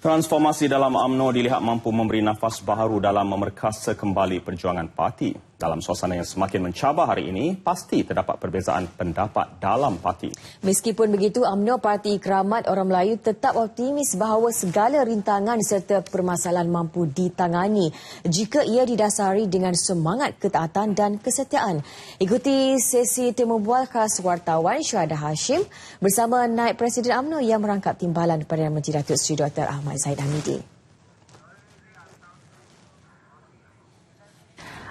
Transformasi dalam UMNO dilihat mampu memberi nafas baharu dalam memerkasa kembali perjuangan parti. Dalam suasana yang semakin mencabar hari ini, pasti terdapat perbezaan pendapat dalam parti. Meskipun begitu, UMNO Parti Keramat Orang Melayu tetap optimis bahawa segala rintangan serta permasalahan mampu ditangani jika ia didasari dengan semangat ketaatan dan kesetiaan. Ikuti sesi temu bual khas wartawan Syuhada Hashim bersama Naib Presiden UMNO yang merangkap timbalan Perdana Menteri Datuk Seri Dr. Ahmad Zahid Hamidi.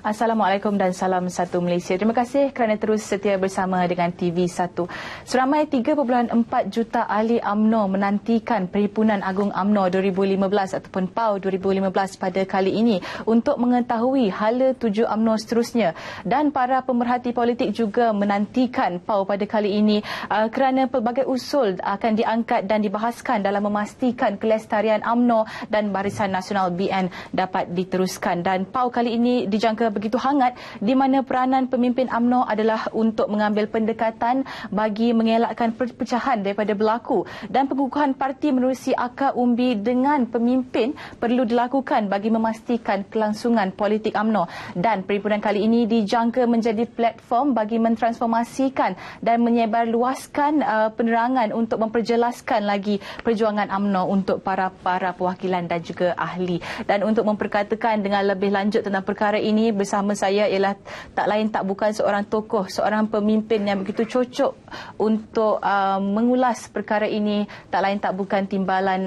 Assalamualaikum dan salam satu Malaysia. Terima kasih kerana terus setia bersama dengan TV1. Seramai 3.4 juta ahli UMNO menantikan Perhimpunan Agung UMNO 2015 ataupun PAU 2015 pada kali ini untuk mengetahui hala tuju UMNO seterusnya. Dan para pemerhati politik juga menantikan PAU pada kali ini kerana pelbagai usul akan diangkat dan dibahaskan dalam memastikan kelestarian UMNO dan Barisan Nasional BN dapat diteruskan. Dan PAU kali ini dijangka begitu hangat di mana peranan pemimpin UMNO adalah untuk mengambil pendekatan bagi mengelakkan perpecahan daripada berlaku, dan pengukuhan parti menerusi akar umbi dengan pemimpin perlu dilakukan bagi memastikan kelangsungan politik UMNO. Dan perhimpunan kali ini dijangka menjadi platform bagi mentransformasikan dan menyebarluaskan penerangan untuk memperjelaskan lagi perjuangan UMNO untuk para perwakilan dan juga ahli. Dan untuk memperkatakan dengan lebih lanjut tentang perkara ini, bersama saya ialah tak lain tak bukan seorang tokoh, seorang pemimpin yang begitu cocok untuk mengulas perkara ini, tak lain tak bukan timbalan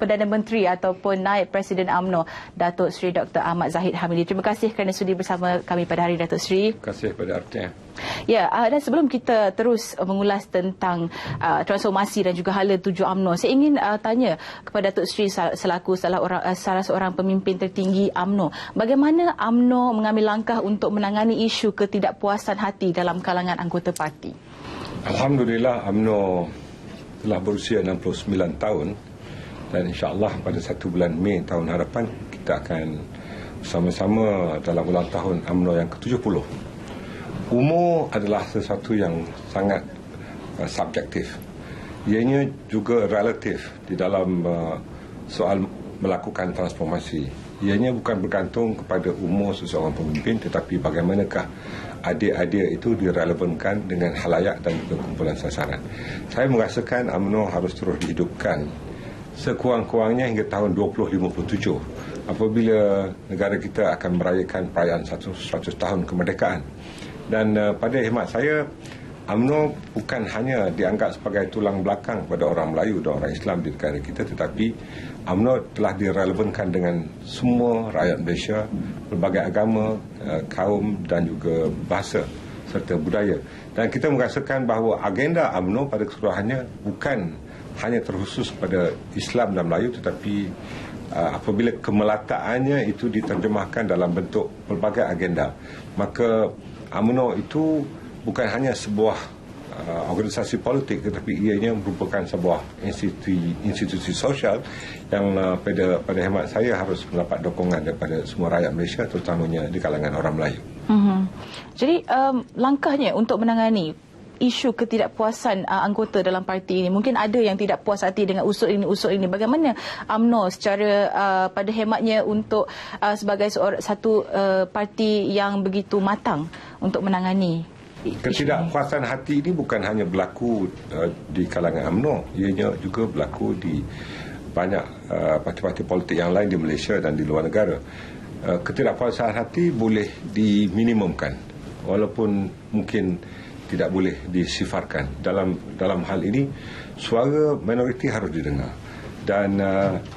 Perdana Menteri ataupun Naib Presiden UMNO, Datuk Seri Dr. Ahmad Zahid Hamidi. Terima kasih kerana sudi bersama kami pada hari Datuk Seri. Terima kasih pada artinya. Ya, dan sebelum kita terus mengulas tentang transformasi dan juga hala tuju UMNO, saya ingin tanya kepada Datuk Seri selaku salah seorang pemimpin tertinggi UMNO, bagaimana UMNO mengambil langkah untuk menangani isu ketidakpuasan hati dalam kalangan anggota parti? Alhamdulillah, UMNO telah berusia 69 tahun dan insya-Allah pada 1 bulan Mei tahun hadapan kita akan bersama-sama dalam ulang tahun UMNO yang ke-70. Umur adalah sesuatu yang sangat subjektif. Ianya juga relatif di dalam soal melakukan transformasi. Ianya bukan bergantung kepada umur seseorang pemimpin, tetapi bagaimanakah idea-idea itu direlevankan dengan halayak dan juga kumpulan sasaran. Saya merasakan UMNO harus terus dihidupkan sekurang-kurangnya hingga tahun 2057 apabila negara kita akan merayakan perayaan 100 tahun kemerdekaan. Dan pada khidmat saya, UMNO bukan hanya dianggap sebagai tulang belakang pada orang Melayu dan orang Islam di negara kita, tetapi UMNO telah direlevankan dengan semua rakyat Malaysia, berbagai agama, kaum dan juga bahasa serta budaya. Dan kita merasakan bahawa agenda UMNO pada keseluruhannya bukan hanya terkhusus pada Islam dan Melayu, tetapi apabila kemelataannya itu diterjemahkan dalam bentuk pelbagai agenda, maka UMNO itu bukan hanya sebuah organisasi politik, tetapi ianya merupakan sebuah institusi sosial yang pada khidmat saya harus mendapat dukungan daripada semua rakyat Malaysia, terutamanya di kalangan orang Melayu. Jadi langkahnya untuk menangani isu ketidakpuasan anggota dalam parti ini, mungkin ada yang tidak puas hati dengan usul ini. Bagaimana UMNO secara pada khidmatnya untuk sebagai satu parti yang begitu matang untuk menangani ketidakpuasan hati ini bukan hanya berlaku di kalangan UMNO, ianya juga berlaku di banyak parti-parti politik yang lain di Malaysia dan di luar negara. Ketidakpuasan hati boleh diminimumkan walaupun mungkin tidak boleh disifarkan. Dalam hal ini, suara minoriti harus didengar dan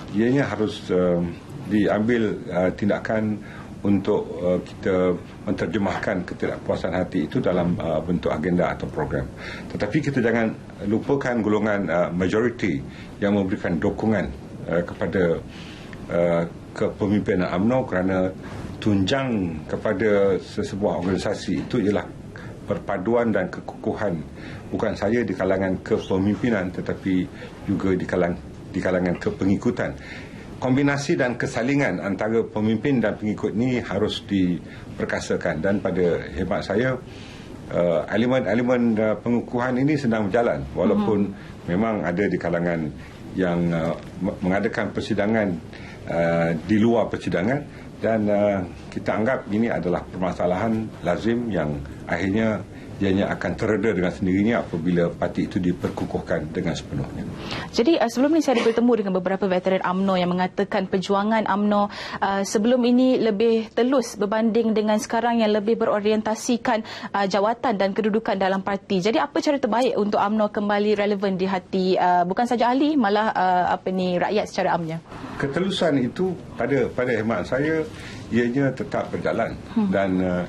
ianya harus diambil tindakan untuk kita menterjemahkan ketidakpuasan hati itu dalam bentuk agenda atau program. Tetapi kita jangan lupakan golongan majoriti yang memberikan dukungan kepada kepemimpinan UMNO, kerana tunjang kepada sesebuah organisasi itu ialah perpaduan dan kekukuhan bukan saja di kalangan kepemimpinan tetapi juga di kalangan kepengikutan. Kombinasi dan kesalingan antara pemimpin dan pengikut ini harus diperkasakan, dan pada khidmat saya elemen-elemen pengukuhan ini sedang berjalan walaupun memang ada di kalangan yang mengadakan persidangan di luar persidangan, dan kita anggap ini adalah permasalahan lazim yang akhirnya ianya akan tereda dengan sendirinya apabila parti itu diperkukuhkan dengan sepenuhnya. Jadi sebelum ini saya ada bertemu dengan beberapa veteran UMNO yang mengatakan perjuangan UMNO sebelum ini lebih telus berbanding dengan sekarang yang lebih berorientasikan jawatan dan kedudukan dalam parti. Jadi apa cara terbaik untuk UMNO kembali relevan di hati bukan saja ahli, malah rakyat secara amnya? Ketelusan itu pada hemat saya ianya tetap berjalan, dan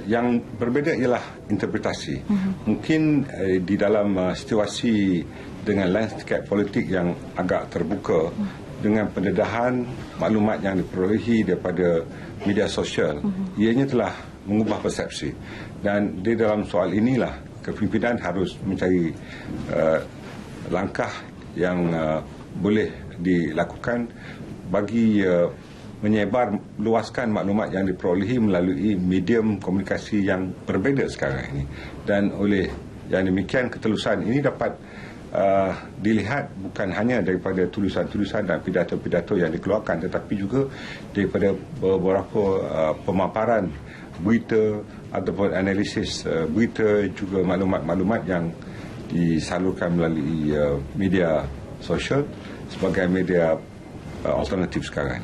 yang berbeza ialah interpretasi. Mungkin di dalam situasi dengan landscape politik yang agak terbuka, dengan pendedahan maklumat yang diperolehi daripada media sosial, ianya telah mengubah persepsi. Dan di dalam soal inilah kepimpinan harus mencari langkah yang boleh dilakukan bagi menyebar luaskan maklumat yang diperolehi melalui medium komunikasi yang berbeza sekarang ini. Dan oleh yang demikian, ketelusan ini dapat dilihat bukan hanya daripada tulisan-tulisan dan pidato-pidato yang dikeluarkan, tetapi juga daripada beberapa pemaparan berita ataupun analisis berita, juga maklumat-maklumat yang disalurkan melalui media sosial sebagai media alternatif sekarang.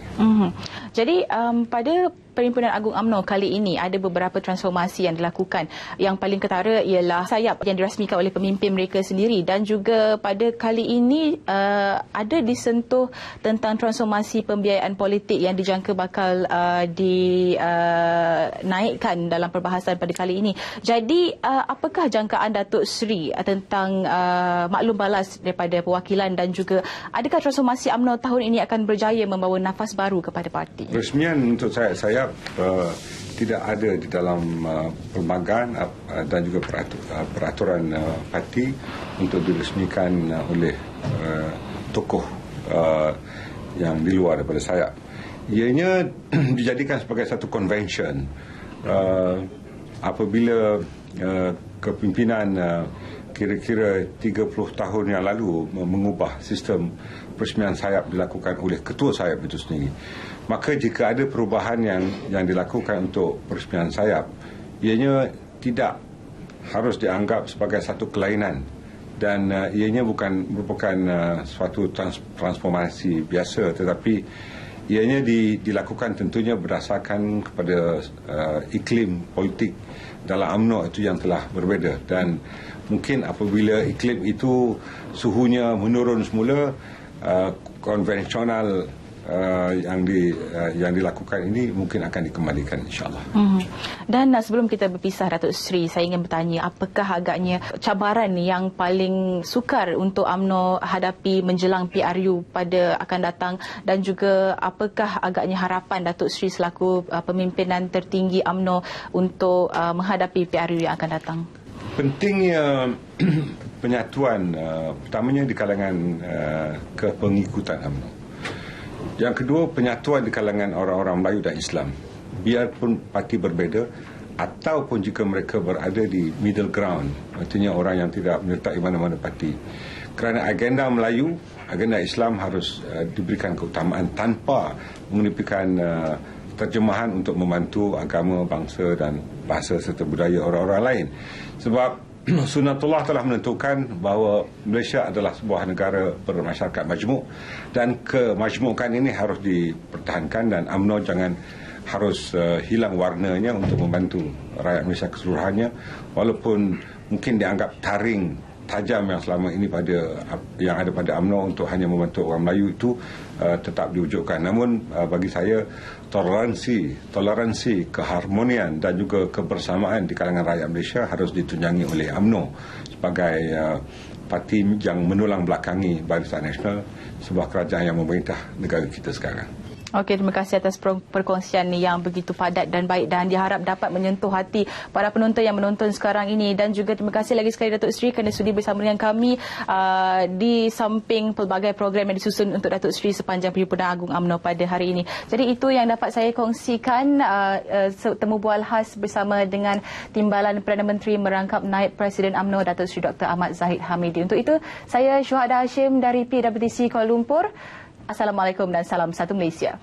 Jadi pada Perhimpunan Agung UMNO kali ini ada beberapa transformasi yang dilakukan. yang paling ketara ialah sayap yang dirasmikan oleh pemimpin mereka sendiri, dan juga pada kali ini ada disentuh tentang transformasi pembiayaan politik yang dijangka bakal dinaikkan dalam perbahasan pada kali ini. Jadi apakah jangkaan Datuk Seri tentang maklum balas daripada perwakilan, dan juga adakah transformasi UMNO tahun ini akan berjaya membawa nafas baru kepada parti? Resmian untuk saya tidak ada di dalam perlembagaan dan juga peraturan parti untuk diresmikan oleh tokoh yang di luar daripada saya. Ianya dijadikan sebagai satu convention apabila kepimpinan kira-kira 30 tahun yang lalu mengubah sistem peresmian sayap dilakukan oleh ketua sayap itu sendiri. Maka jika ada perubahan yang dilakukan untuk peresmian sayap, ianya tidak harus dianggap sebagai satu kelainan, dan ianya bukan merupakan suatu transformasi biasa, tetapi ianya dilakukan tentunya berdasarkan kepada iklim politik dalam UMNO itu yang telah berbeza. Dan mungkin apabila iklim itu suhunya menurun semula, konvensional yang dilakukan ini mungkin akan dikembalikan, insyaAllah. Dan sebelum kita berpisah, Datuk Seri, saya ingin bertanya, apakah agaknya cabaran yang paling sukar untuk UMNO hadapi menjelang PRU pada akan datang, dan juga apakah agaknya harapan Datuk Seri selaku pemimpinan tertinggi UMNO untuk menghadapi PRU yang akan datang? Pentingnya penyatuan, pertamanya di kalangan kepengikutan UMNO. Yang kedua, penyatuan di kalangan orang-orang Melayu dan Islam. Biarpun parti berbeza, ataupun jika mereka berada di middle ground, artinya orang yang tidak menyertai mana-mana parti. Kerana agenda Melayu, agenda Islam harus diberikan keutamaan tanpa mengenepikan terjemahan untuk membantu agama, bangsa dan bahasa serta budaya orang-orang lain. Sebab Sunnatullah telah menentukan bahawa Malaysia adalah sebuah negara bermasyarakat majmuk, dan kemajmukan ini harus dipertahankan, dan UMNO jangan harus hilang warnanya untuk membantu rakyat Malaysia keseluruhannya, walaupun mungkin dianggap taring tajam yang selama ini yang ada pada UMNO untuk hanya membantu orang Melayu itu tetap diwujudkan. Namun bagi saya, toleransi, keharmonian dan juga kebersamaan di kalangan rakyat Malaysia harus ditunjangi oleh UMNO sebagai parti yang menulang belakangi Barisan Nasional, sebuah kerajaan yang memerintah negara kita sekarang. Okey, terima kasih atas perkongsian yang begitu padat dan baik dan diharap dapat menyentuh hati para penonton yang menonton sekarang ini. Dan juga terima kasih lagi sekali Datuk Seri kerana sudi bersama dengan kami di samping pelbagai program yang disusun untuk Datuk Seri sepanjang Perhimpunan Agung UMNO pada hari ini. Jadi itu yang dapat saya kongsikan, temu bual khas bersama dengan Timbalan Perdana Menteri merangkap Naib Presiden UMNO Datuk Seri Dr. Ahmad Zahid Hamidi. Untuk itu, saya Syuhada Hashim dari PWTC Kuala Lumpur. Assalamualaikum dan salam satu Malaysia.